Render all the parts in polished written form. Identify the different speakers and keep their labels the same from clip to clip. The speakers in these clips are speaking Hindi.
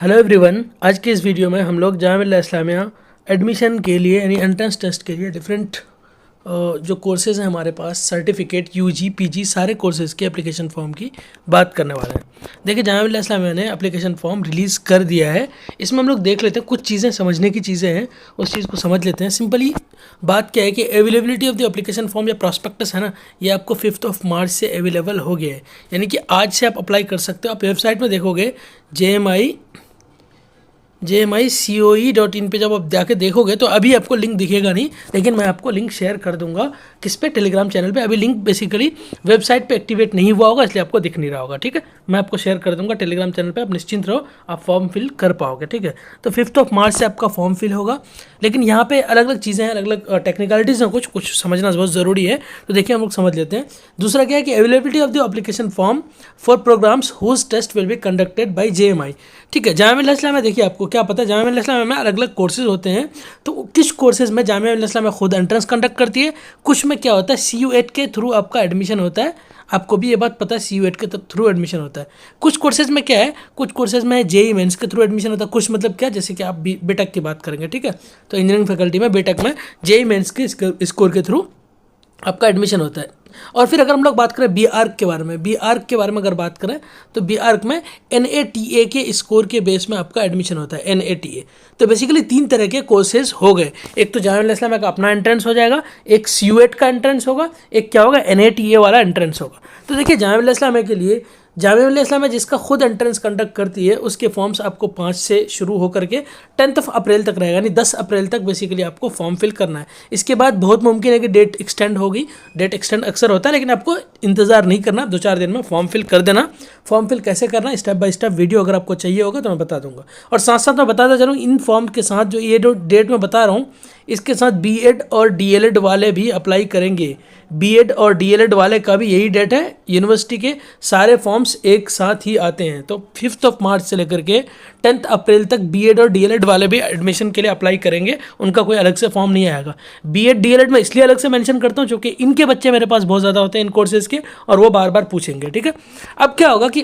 Speaker 1: हेलो एवरीवन, आज के इस वीडियो में हम लोग जामिया मिल्लिया इस्लामिया एडमिशन के लिए यानी एंट्रेंस टेस्ट के लिए डिफरेंट जो कोर्सेज हैं हमारे पास सर्टिफिकेट यूजी पीजी सारे कोर्सेज़ के एप्लीकेशन फॉर्म की बात करने वाले हैं। देखिए, जामिया मिल्लिया इस्लामिया ने एप्लीकेशन फॉर्म रिलीज़ कर दिया है। इसमें हम लोग देख लेते हैं, कुछ चीज़ें समझने की चीज़ें हैं, उस चीज़ को समझ लेते हैं। सिंपली बात क्या है कि availability of the application form या प्रॉस्पेक्टस है ना, ये आपको 5 मार्च से अवेलेबल हो गया है, यानी कि आज से आप अप्लाई कर सकते हो। आप वेबसाइट में देखोगे JMICOE.in पे जब आप जाके देखोगे तो अभी आपको लिंक दिखेगा नहीं, लेकिन मैं आपको लिंक शेयर कर दूंगा। किस पे? टेलीग्राम चैनल पे। अभी लिंक बेसिकली वेबसाइट पे एक्टिवेट नहीं हुआ होगा, इसलिए आपको दिख नहीं रहा होगा। ठीक है, मैं आपको शेयर कर दूंगा टेलीग्राम चैनल पे, आप निश्चिंत रहो, आप फॉर्म फिल कर पाओगे। ठीक है, तो 5 मार्च से आपका फॉर्म फिल होगा। लेकिन यहाँ पे अलग अलग चीज़ें हैं, अलग अलग टेक्निकलिटीज़ हैं, कुछ समझना बहुत ज़रूरी है। तो देखिए, हम लोग समझ लेते हैं। दूसरा क्या है कि availability of the application form for programmes whose test will be conducted by JMI। ठीक है, जामिया मिल्लिया इस्लामिया में देखिए, आपको क्या पता है, जामिया मिल्लिया इस्लामिया में अलग अलग कोर्सेज होते हैं। तो किस कोर्सेज में जामिया मिल्लिया इस्लामिया खुद एंट्रेंस कंडक्ट करती है, कुछ में क्या होता है CUET के थ्रू आपका एडमिशन होता है। आपको भी ये बात पता है, CUET के थ्रू एडमिशन होता है। कुछ कोर्सेज में क्या है, कुछ कोर्सेज में JEE मेंस के थ्रू एडमिशन होता है। कुछ मतलब क्या, जैसे कि आप बीटेक की बात करेंगे, ठीक है, तो इंजीनियरिंग फैकल्टी में बीटेक में JEE मेंस के स्कोर के थ्रू आपका एडमिशन होता है। और फिर अगर हम लोग बात करें BARC के बारे में, BARC के बारे में अगर बात करें तो BARC में NATA के स्कोर के बेस में आपका एडमिशन होता है, NATA। तो बेसिकली 3 तरह के कोर्सेज हो गए। एक तो जामिया मिल्लिया इस्लामिया का अपना एंट्रेंस हो जाएगा, एक CUET का एंट्रेंस होगा, एक क्या होगा, NATA वाला एंट्रेंस होगा। तो देखिए, जामिया मिल्लिया इस्लामिया के लिए, जामिया मिल्लिया इस्लामिया जिसका खुद एंट्रेंस कंडक्ट करती है, उसके फॉर्म्स आपको 5 से शुरू होकर के 10 अप्रैल तक रहेगा, यानी 10 अप्रैल तक बेसिकली आपको फॉर्म फिल करना है। इसके बाद बहुत मुमकिन है कि डेट एक्सटेंड होगी, डेट एक्सटेंड अक्सर होता है, लेकिन आपको इंतजार नहीं करना, 2-4 दिन में फॉर्म फिल कर देना। फॉर्म फिल कैसे करना, स्टेप बाय स्टेप वीडियो अगर आपको चाहिए होगा तो मैं बता दूंगा। और साथ साथ मैं बताता चलूँ, इन फॉर्म के साथ जो ये डेट मैं बता रहा हूँ, इसके साथ BEd और DLEd वाले भी अप्लाई करेंगे। BEd और DLEd वाले का भी यही डेट है। यूनिवर्सिटी के सारे फॉर्म्स एक साथ ही आते हैं, तो 5 मार्च से लेकर के 10 अप्रैल तक BEd और DLEd वाले भी एडमिशन के लिए अप्लाई करेंगे। उनका कोई अलग से फॉर्म नहीं आएगा। BEd DLEd में इसलिए अलग से मेंशन करता हूँ क्योंकि इनके बच्चे मेरे पास बहुत ज़्यादा होते हैं इन कोर्सेज़ के, और वो बार बार पूछेंगे। ठीक है, अब क्या होगा कि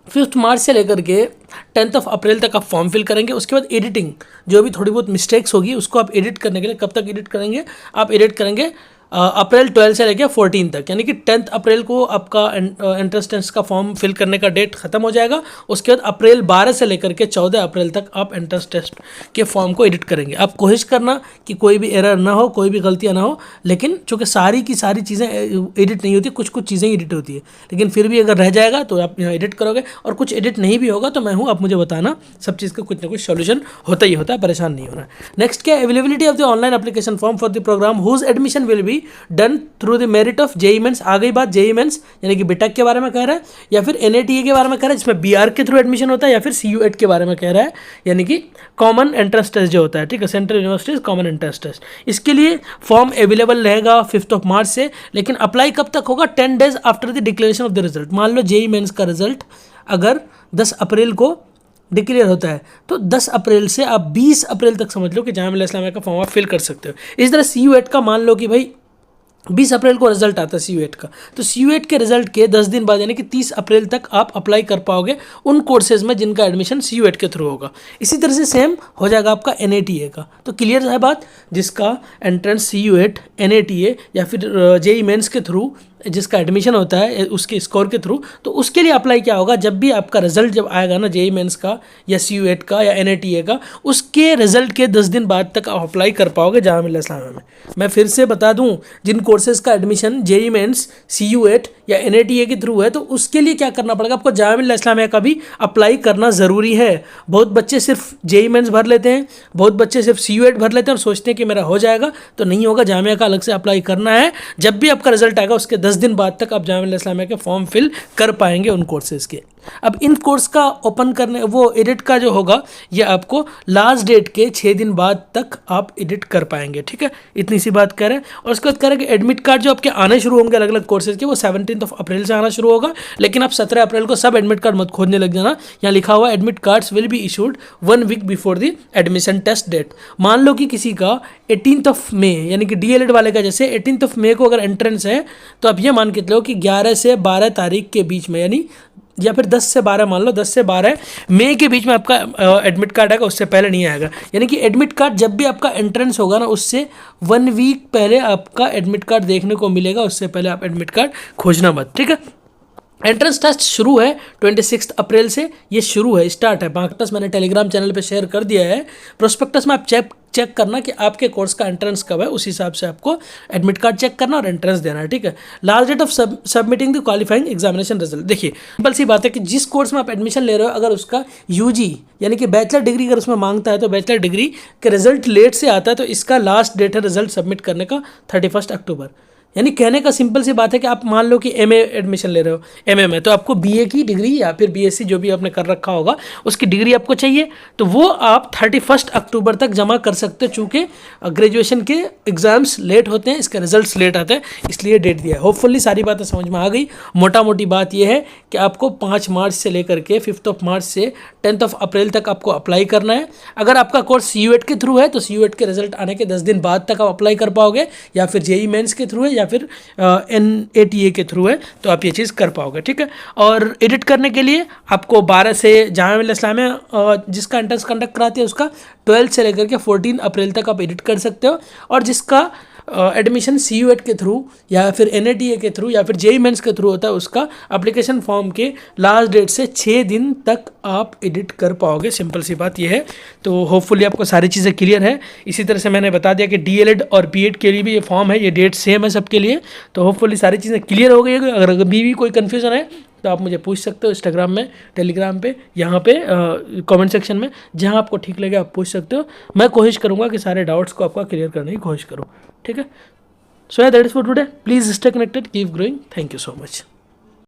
Speaker 1: 5 मार्च से लेकर के 10 अप्रैल तक आप फॉर्म फिल करेंगे। उसके बाद एडिटिंग, जो भी थोड़ी बहुत मिस्टेक्स होगी उसको आप एडिट करने के लिए, कब तक एडिट करेंगे, आप एडिट करेंगे अप्रैल 12 से लेकर 14 तक, यानी कि 10 अप्रैल को आपका एंट्रेंस टेस्ट का फॉर्म फिल करने का डेट खत्म हो जाएगा। उसके बाद अप्रैल 12 से लेकर के 14 अप्रैल तक आप एंट्रेंस टेस्ट के फॉर्म को एडिट करेंगे। आप कोशिश करना कि कोई भी एरर ना हो, कोई भी गलतियाँ ना हो, लेकिन चूँकि सारी की सारी चीज़ें एडिट नहीं होती, कुछ कुछ चीज़ें एडिट होती है, लेकिन फिर भी अगर रह जाएगा तो आप यहाँ एडिट करोगे, और कुछ एडिट नहीं भी होगा तो मैं हूँ, आप मुझे बताना। सब चीज़ का कुछ ना कुछ सोल्यूशन होता ही होता है, परेशान नहीं होना। नेक्स्ट क्या, availability of the online application form for the program whose admission will be done through the merit of JEE mains. आ गई बात JEE मेंस, यानी कि बीटेक के बारे में कह रहा है, या फिर NATA के बारे में कह रहा है जिसमें BARC के थ्रू एडमिशन होता है, या फिर CUET के बारे में कह रहा है, यानी कि कॉमन एंट्रेंस टेस्ट जो होता है। ठीक है, central universities common entrance test. इसके लिए फॉर्म अवेलेबल रहेगा 5 मार्च से, लेकिन अप्लाई कब तक होगा, 10 days after the declaration of the result. मान लो JEE मेंस का रिजल्ट अगर 10 अप्रैल को डिक्लेयर होता है, तो 10 अप्रैल से आप 20 अप्रैल तक समझ लो कि जामिया मिल्लिया इस्लामिया का फॉर्म आप फिल कर सकते हो। इस तरह CUET का मान लो कि भाई 20 अप्रैल को रिजल्ट आता है CUET का, तो CUET के रिजल्ट के 10 दिन बाद यानी कि 30 अप्रैल तक आप अप्लाई कर पाओगे उन कोर्सेज में जिनका एडमिशन CUET के थ्रू होगा। इसी तरह से सेम हो जाएगा आपका NATA का। तो क्लियर है बात, जिसका एंट्रेंस CUET, NATA या फिर JEE मेंस के थ्रू जिसका एडमिशन होता है उसके स्कोर के थ्रू, तो उसके लिए अप्लाई क्या होगा, जब भी आपका रिजल्ट जब आएगा ना JEE मेंस का या CUET का या NATA का, उसके रिजल्ट के 10 दिन बाद तक आप अप्लाई कर पाओगे जामिया मिल्लिया इस्लामिया में। मैं फिर से बता दूं, जिन कोर्सेज का एडमिशन JEE मेंस, CUET या NATA के थ्रू है, तो उसके लिए क्या करना पड़ेगा, आपको जामिया मिल्लिया इस्लामिया का भी अप्लाई करना ज़रूरी है। बहुत बच्चे सिर्फ JEE मेंस भर लेते हैं, बहुत बच्चे सिर्फ CUET भर लेते हैं और सोचते हैं कि मेरा हो जाएगा, तो नहीं होगा। जामिया का अलग से अप्लाई करना है। जब भी आपका रिजल्ट आएगा उसके 10 दिन बाद तक आप जामिया मिल्लिया इस्लामिया के फॉर्म फिल कर पाएंगे उन कोर्सेज के। अब इन कोर्स का ओपन करने, वो एडिट का जो होगा, ये आपको लास्ट डेट के 6 दिन बाद तक आप एडिट कर पाएंगे। ठीक है, इतनी सी बात कह रहे हैं। और उसके बाद कह रहे हैं कि एडमिट कार्ड जो आपके आने शुरू होंगे अलग अलग कोर्सेज के, वो 17 अप्रैल से आना शुरू होगा, लेकिन आप 17 अप्रैल को सब एडमिट कार्ड मत खोजने लग जाना। यहाँ लिखा हुआ admit cards will be issued 1 week before the admission test date. मान लो कि किसी का 18 मई यानी कि DLED वाले का जैसे 18 मई को अगर एंट्रेंस है, तो आप ये मान के चलो कि 11 से 12 तारीख के बीच में, यानी या फिर 10 से 12 मान लो, 10 से 12 मई के बीच में आपका एडमिट कार्ड आएगा, उससे पहले नहीं आएगा। यानी कि एडमिट कार्ड जब भी आपका एंट्रेंस होगा ना, उससे 1 वीक पहले आपका एडमिट कार्ड देखने को मिलेगा, उससे पहले आप एडमिट कार्ड खोजना मत, ठीक है। एंट्रेंस टेस्ट शुरू है 26 अप्रैल से, ये शुरू है, स्टार्ट है। प्रोस्पेक्टस मैंने टेलीग्राम चैनल पे शेयर कर दिया है। प्रोस्पेक्टस में आप चेक करना कि आपके कोर्स का एंट्रेंस कब है, उस हिसाब से आपको एडमिट कार्ड चेक करना और एंट्रेंस देना है, ठीक है। Last date of submitting the qualifying examination result. देखिए सिंपल सी बात है कि जिस कोर्स में आप एडमिशन ले रहे हो, अगर उसका यूजी यानी कि बैचलर डिग्री अगर उसमें मांगता है, तो बैचलर डिग्री के रिजल्ट लेट से आता है, तो इसका लास्ट डेट है रिजल्ट सबमिट करने का 31 अक्टूबर। यानी कहने का सिंपल सी बात है कि आप मान लो कि एमए एडमिशन ले रहे हो, एमए में, तो आपको बीए की डिग्री या फिर बीएससी जो भी आपने कर रखा होगा उसकी डिग्री आपको चाहिए, तो वो आप 31 अक्टूबर तक जमा कर सकते हो। चूँकि ग्रेजुएशन के एग्जाम्स लेट होते हैं, इसके रिजल्ट्स लेट आते हैं, इसलिए डेट दिया है। होपफुली सारी बातें समझ में आ गई। मोटा मोटी बात यह है कि आपको 5 मार्च से लेकर के 5 मार्च से 10 अप्रैल तक आपको अप्लाई करना है। अगर आपका कोर्स CUET के थ्रू है तो CUET के रिजल्ट आने के 10 दिन बाद तक आप अप्लाई कर पाओगे, या फिर JEE मेंस के थ्रू है या फिर NATA के थ्रू है, तो आप ये चीज़ कर पाओगे, ठीक है। और एडिट करने के लिए आपको 12 से जामिया मिल्लिया इस्लामिया जिसका एंट्रेंस कंडक्ट कराती है, उसका 12 से लेकर के 14 अप्रैल तक आप एडिट कर सकते हो। और जिसका एडमिशन CUET के थ्रू या फिर NATA के थ्रू या फिर JEE मेंस के थ्रू होता है, उसका एप्लीकेशन फॉर्म के लास्ट डेट से 6 दिन तक आप एडिट कर पाओगे। सिंपल सी बात यह है। तो होपफुली आपको सारी चीज़ें क्लियर है। इसी तरह से मैंने बता दिया कि DLED और B.Ed के लिए भी ये फॉर्म है, ये डेट सेम है सबके लिए। तो होपफुली सारी चीज़ें क्लियर हो गई है। अगर अभी भी कोई कन्फ्यूज़न है तो आप मुझे पूछ सकते हो इंस्टाग्राम में, टेलीग्राम पे, यहाँ पे कमेंट सेक्शन में, जहाँ आपको ठीक लगे आप पूछ सकते हो। मैं कोशिश करूँगा कि सारे डाउट्स को आपका क्लियर करने की कोशिश करूँ, ठीक है। So that is for today. Please stay connected, keep growing. Thank you so much.